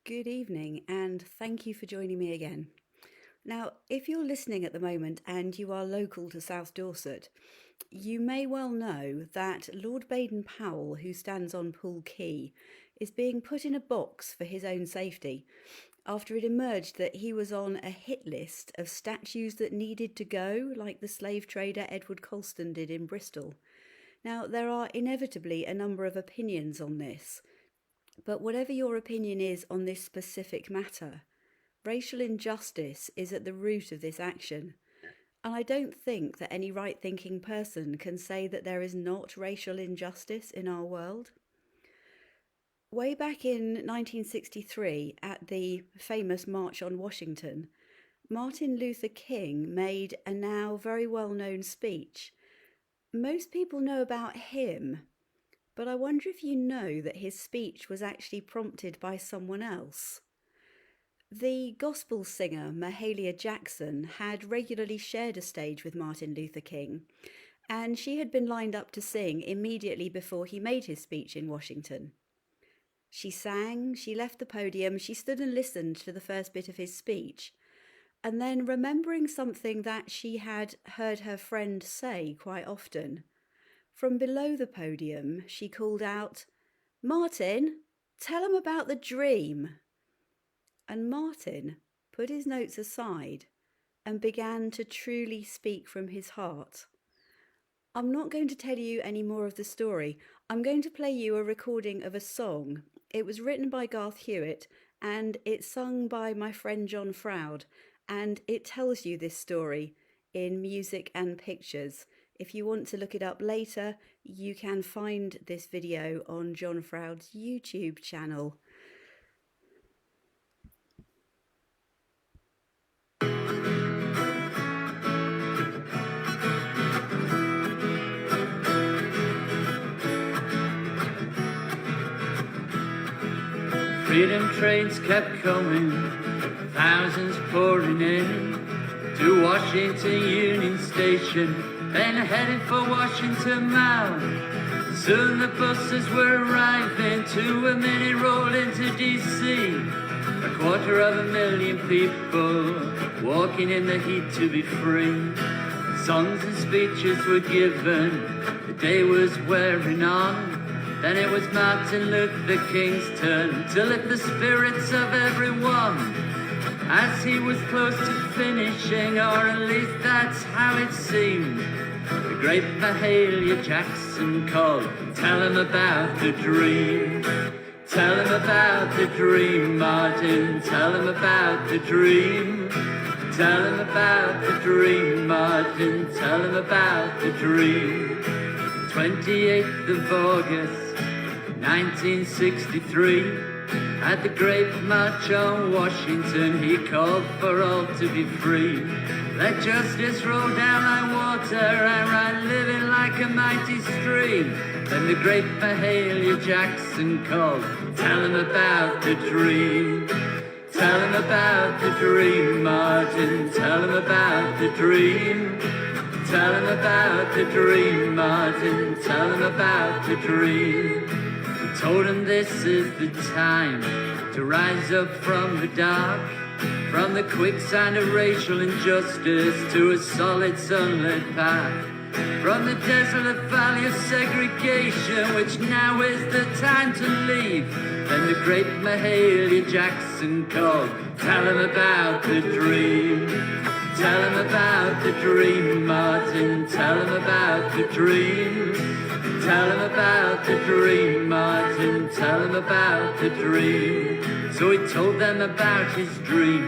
Good evening, and thank you for joining me again. Now, if you're listening at the moment and you are local to South Dorset, you may well know that Lord Baden-Powell, who stands on Poole Quay, is being put in a box for his own safety after it emerged that he was on a hit list of statues that needed to go, like the slave trader Edward Colston did in Bristol. Now, there are inevitably a number of opinions on this, but whatever your opinion is on this specific matter, racial injustice is at the root of this action. And I don't think that any right thinking person can say that there is not racial injustice in our world. Way back in 1963, at the famous March on Washington, Martin Luther King made a now very well known speech. Most people know about him, but I wonder if you know that his speech was actually prompted by someone else. The gospel singer Mahalia Jackson had regularly shared a stage with Martin Luther King, and she had been lined up to sing immediately before he made his speech in Washington. She sang, she left the podium, she stood and listened to the first bit of his speech, and then, remembering something that she had heard her friend say quite often, from below the podium she called out, "Martin, tell 'em about the dream." And Martin put his notes aside and began to truly speak from his heart. I'm not going to tell you any more of the story. I'm going to play you a recording of a song. It was written by Garth Hewitt and it's sung by my friend John Froud, and it tells you this story in music and pictures. If you want to look it up later, you can find this video on John Froud's YouTube channel. Freedom trains kept coming, thousands pouring in to Washington Union Station, then headed for Washington Mall. Soon the buses were arriving, to a minute rolled into D.C. 250,000 people walking in the heat to be free. Songs and speeches were given, the day was wearing on. Then it was Martin Luther King's turn to lift the spirits of everyone. As he was close to finishing, or at least that's how it seemed, the great Mahalia Jackson called, "Tell him about the dream. Tell him about the dream, Martin. Tell him about the dream. Tell him about the dream, Martin. Tell him about the dream." 28th of August 1963, at the great March on Washington, he called for all to be free. Let justice roll down like water and right living like a mighty stream. Then the great Mahalia Jackson called, "Tell him about the dream. Tell him about the dream, Martin. Tell him about the dream. Tell him about the dream, Martin. Tell him about the dream." He told him this is the time to rise up from the dark, from the quicksand of racial injustice to a solid sunlit path, from the desolate valley of segregation, which now is the time to leave. Then the great Mahalia Jackson called, "Tell him about the dream. Tell him about the dream, Martin. Tell him about the dream. Tell him about the dream, Martin. Tell him about the dream." So he told them about his dream.